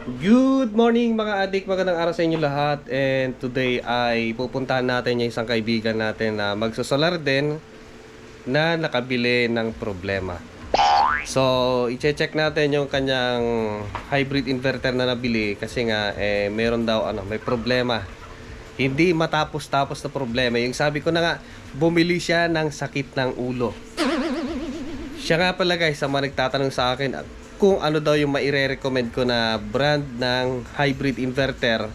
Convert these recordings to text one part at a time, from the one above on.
Good morning mga adik, magandang araw sa inyo lahat. And today ay pupuntahan natin yung isang kaibigan natin na magsosolar din na nakabili ng problema. So, i-check natin yung kanyang hybrid inverter na nabili kasi nga meron daw may problema. Hindi matapos-tapos na problema. Yung sabi ko na nga, bumili siya ng sakit ng ulo. Siya nga pala guys, sa mga nagtatanong sa akin kung ano daw yung maire-recommend ko na brand ng hybrid inverter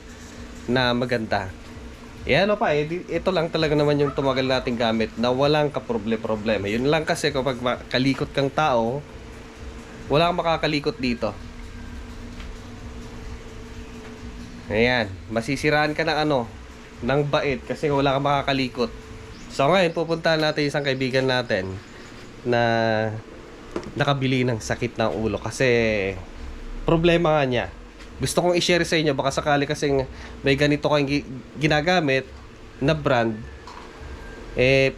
na maganda. Ito lang talaga naman yung tumagal nating gamit na walang kaproblema. Yun lang kasi kapag kalikot kang tao, wala kang makakalikot dito. Ayan, masisiraan ka ng bait kasi wala kang makakalikot. So ngayon, pupuntahan natin isang kaibigan natin na nakabili ng sakit ng ulo kasi problema nga niya. Gusto kong i-share sa inyo baka sakali kasing may ganito kayong ginagamit na brand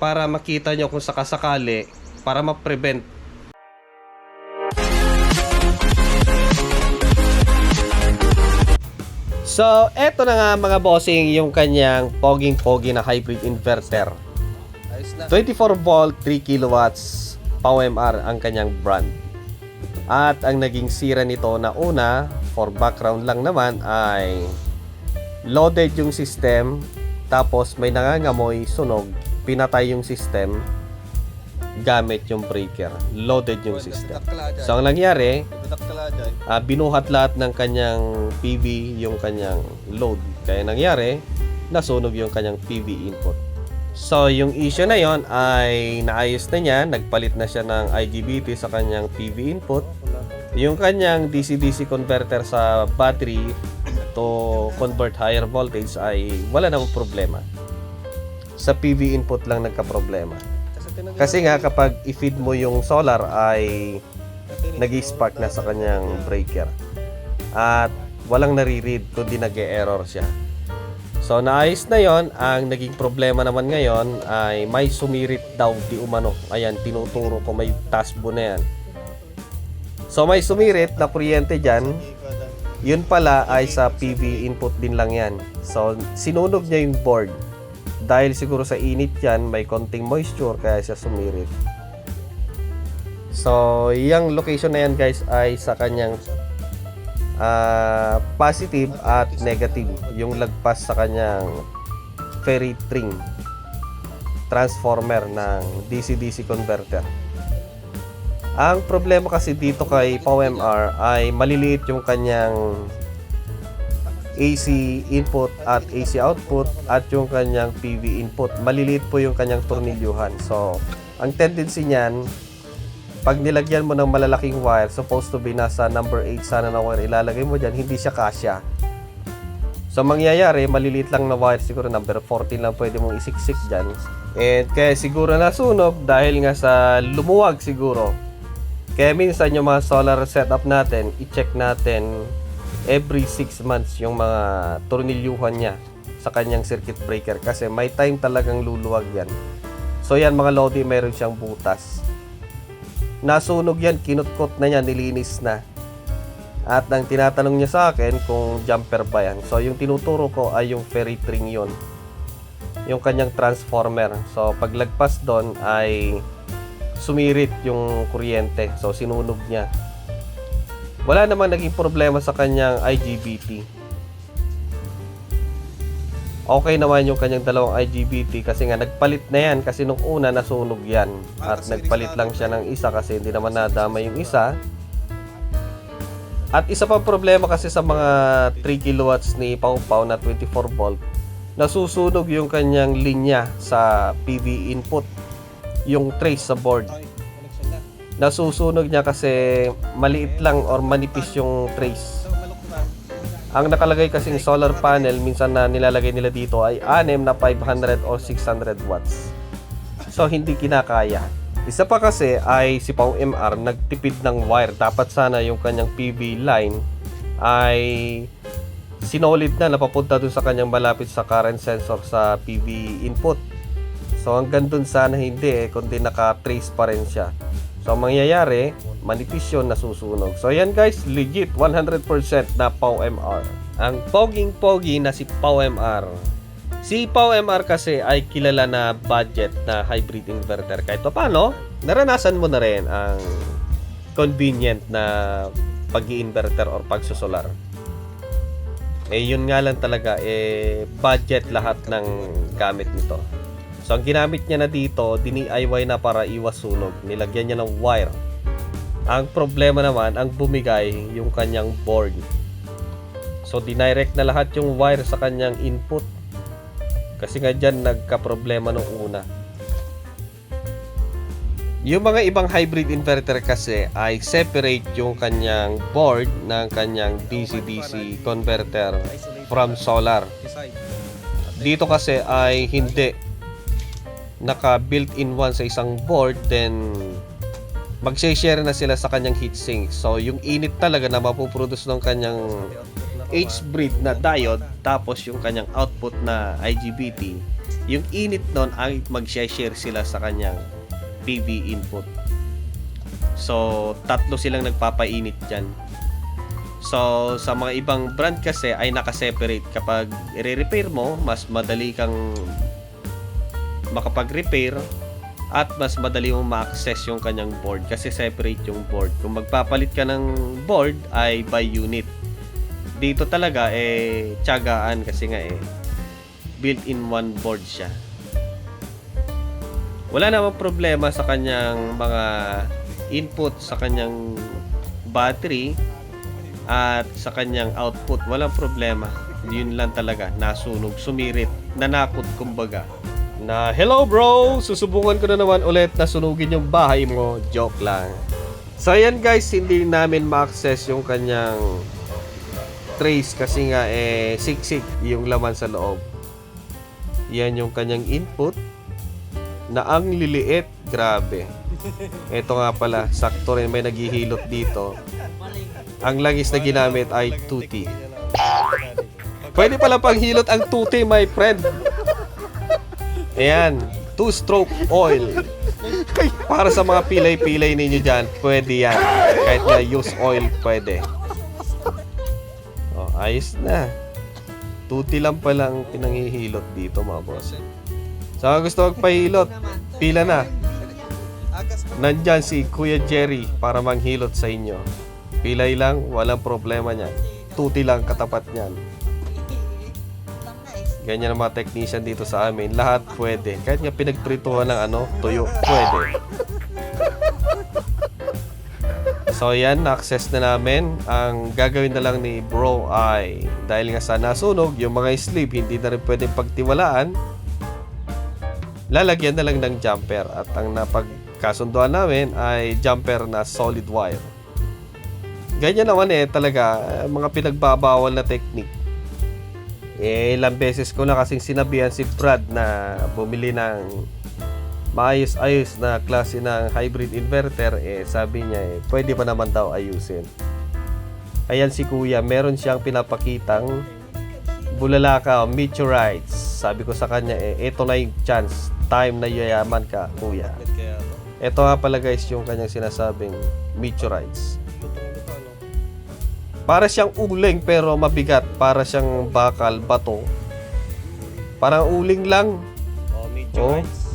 para makita nyo kung sakasakali para ma-prevent. So, eto na nga mga bossing yung kanyang poging-pogi na hybrid inverter. 24 volt, 3 kilowatts PowerMR ang kanyang brand. At ang naging sira nito na una, for background lang naman, ay loaded yung system, tapos may nangangamoy, sunog, pinatay yung system gamit yung breaker. Loaded yung system. So ang nangyari, binuhat lahat ng kanyang PV yung kanyang load. Kaya nangyari, nasunog yung kanyang PV input. So, yung issue na yon ay naayos na niya, nagpalit na siya ng IGBT sa kanyang PV input. Yung kanyang DC-DC converter sa battery to convert higher voltage ay wala namang problema. Sa PV input lang nagka-problema. Kasi nga kapag i-feed mo yung solar ay nag-spark na sa kanyang breaker. At walang nare-read kundi nag-e-error siya. So naayos na yon. Ang naging problema naman ngayon ay may sumirit daw di umano. Ayan, tinuturo ko may tasbo na yan. So may sumirit na kuryente dyan. Yun pala ay sa PV input din lang yan. So sinunog niya yung board. Dahil siguro sa init yan, may konting moisture kaya siya sumirit. So yung location na yan guys ay sa kanyang positive at negative yung lagpas sa kanyang ferrite ring transformer ng DC-DC converter. Ang problema kasi dito kay PowerMR ay maliliit yung kanyang AC input at AC output at yung kanyang PV input. Maliliit po yung kanyang tornilyuhan. So, ang tendency niyan, pag nilagyan mo ng malalaking wire, supposed to be nasa number 8 sana na wire, ilalagay mo dyan, hindi siya kasya. So, mangyayari, maliliit lang na wire, siguro number 14 lang pwede mong isiksik dyan. And kaya siguro nasunog dahil nga sa lumuwag siguro. Kaya minsan yung mga solar setup natin, i-check natin every 6 months yung mga tornilyuhan niya sa kanyang circuit breaker. Kasi may time talagang luluwag yan. So, yan mga lodi, meron siyang butas. Nasunog yan, kinutkot na niya, nilinis na. At ang tinatanong niya sa akin kung jumper ba yan. So yung tinuturo ko ay yung ferrite ring yun. Yung kanyang transformer. So paglagpas doon ay sumirit yung kuryente. So sinunog niya. Wala namang naging problema sa kanyang IGBT. Okay naman yung kanyang dalawang IGBT kasi nga nagpalit na yan kasi nung una nasunog yan at nagpalit lang siya ng isa kasi hindi naman nadama yung isa. At isa pang problema kasi sa mga 3 kilowatts ni Pau Pau na 24 volt, nasusunog yung kanyang linya sa PV input, yung trace sa board. Nasusunog niya kasi maliit lang or manipis yung trace. Ang nakalagay kasing solar panel minsan na nilalagay nila dito ay 6 na 500 or 600 watts. So hindi kinakaya. Isa pa kasi ay si PowerMR nagtipid ng wire. Dapat sana yung kanyang PV line ay sinolid na napapunta dun sa kanyang malapit sa current sensor sa PV input. So hanggang dun sana hindi kundi naka-trace pa rin siya. So, ang mangyayari, manipis yun, nasusunog. So, yan guys, legit, 100% na POW-MR. Ang poging-pogi na si POW-MR. Si POW-MR kasi ay kilala na budget na hybrid inverter. Kahit paano, naranasan mo na rin ang convenient na pag-i-inverter or pagsusolar. Yun nga lang talaga, budget lahat ng gamit nito. So, ang ginamit niya na dito, DIY na para iwas sunog. Nilagyan niya ng wire. Ang problema naman, ang bumigay yung kanyang board. So, dinirect na lahat yung wire sa kanyang input. Kasi nga dyan, nagka-problema nung una. Yung mga ibang hybrid inverter kasi ay separate yung kanyang board ng kanyang DC-DC converter from solar. Dito kasi ay hindi. Naka-built-in one sa isang board, then mag-share na sila sa kanyang heatsink. So, yung init talaga na mapuproduce ng kanyang H-breed na diode, tapos yung kanyang output na IGBT, yung init nun ay mag-share sila sa kanyang PV input. So, tatlo silang nagpapainit dyan. So, sa mga ibang brand kasi ay naka-separate. Kapag i-repair mo, mas madali kang makapag-repair at mas madali mong ma-access yung kanyang board kasi separate yung board. Kung magpapalit ka ng board ay by unit. Dito talaga tiyagaan kasi nga built-in one board siya. Wala namang problema sa kanyang mga input sa kanyang battery at sa kanyang output. Walang problema. Yun lang talaga, nasunog, sumirit, nanakot kumbaga. Na, hello bro! Susubukan ko na naman ulit na sunugin yung bahay mo. Joke lang. So ayan guys, hindi namin ma-access yung kanyang trace kasi nga siksik yung laman sa loob. Yan yung kanyang input na ang liliit. Grabe. Ito nga pala, sakto rin may naghihilot dito. Ang langis na ginamit ay tuti. Pwede pala pang hilot ang tuti, my friend. Ayan, 2-stroke oil. Para sa mga pilay-pilay ninyo dyan, pwede yan. Kahit na use oil, pwede. Oh, ayos na. Tuti lang pala ang pinanghihilot dito, mga boss. Sa mga gusto magpahilot, pila na. Nandyan si Kuya Jerry para manghilot sa inyo. Pilay lang, walang problema niyan. Tuti lang katapat niyan. Ganyan ang mga technician dito sa amin. Lahat pwede. Kahit nga pinagprituhan ng tuyo, pwede. So yan, na-access na namin. Ang gagawin na lang ni bro ay, dahil nga sa nasunog, yung mga sleeve hindi na rin pwedeng pagtiwalaan, lalagyan na lang ng jumper. At ang napagkasunduan namin ay jumper na solid wire. Ganyan naman talaga, mga pinagbabawal na technique. Ilang beses ko na kasing sinabihan si Brad na bumili ng maayos-ayos na klase ng hybrid inverter. Sabi niya pwede pa naman daw ayusin. Ayan si kuya, meron siyang pinapakitang bulalakaw, meteorites. Sabi ko sa kanya ito na yung chance, time na yayaman ka kuya. Ito nga pala guys yung kanyang sinasabing meteorites. Para siyang uling pero mabigat. Para siyang bakal, bato. Parang uling lang. Meteorites.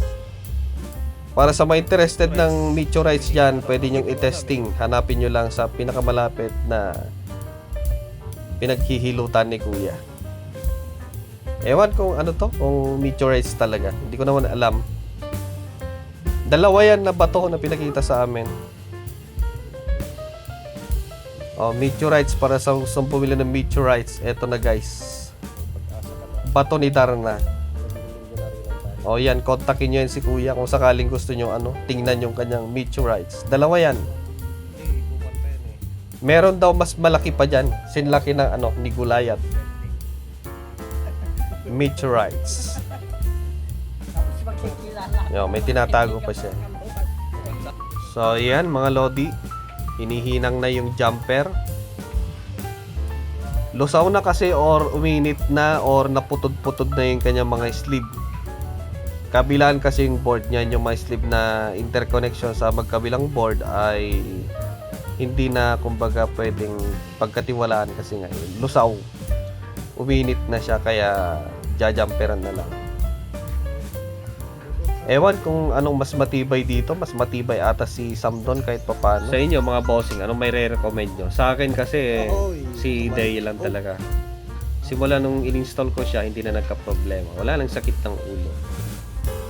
Para sa mga interested ng meteorites dyan, pwede nyong i-testing. Hanapin nyo lang sa pinakamalapit na pinaghihilutan ni kuya. Ewan kung ano to, kung meteorites talaga. Hindi ko naman alam. Dalawa yan na bato na pinakita sa amin. Meteorites, para sa gustong pumili ng meteorites. Eto na guys, bato ni Darna. Yan, kontakin nyo yan si kuya kung sakaling gusto nyo tingnan yung kanyang meteorites. Dalawa yan. Meron daw mas malaki pa dyan, sinlaki ng ni Gulayat. Meteorites. May tinatago pa siya. So yan mga lodi, hinihinang na yung jumper. Lusaw na kasi or uminit na or naputod-putod na yung kanyang mga sleeve. kabilaan kasi yung board niyan, yung may slip na interconnection sa magkabilang board ay hindi na kumbaga pwedeng pagkatiwalaan kasi nga lusaw. Uminit na siya kaya jajamperan na lang. Ewan kung anong mas matibay dito. Mas matibay ata si Samdon kahit papano. Sa inyo mga bossing, anong may re-recommend nyo? Sa akin kasi si Day lang talaga. Simula nung in-install ko siya, hindi na nagka-problema. Wala nang sakit ng ulo.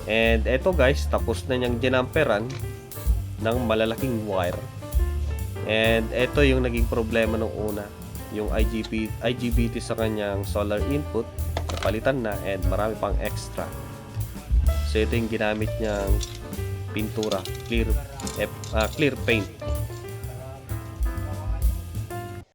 And eto guys, tapos na niyang dinamperan ng malalaking wire. And eto yung naging problema nung una. Yung IGBT sa kanyang solar input, napalitan na and marami pang extra. So ito yung ginamit niyang pintura, clear paint.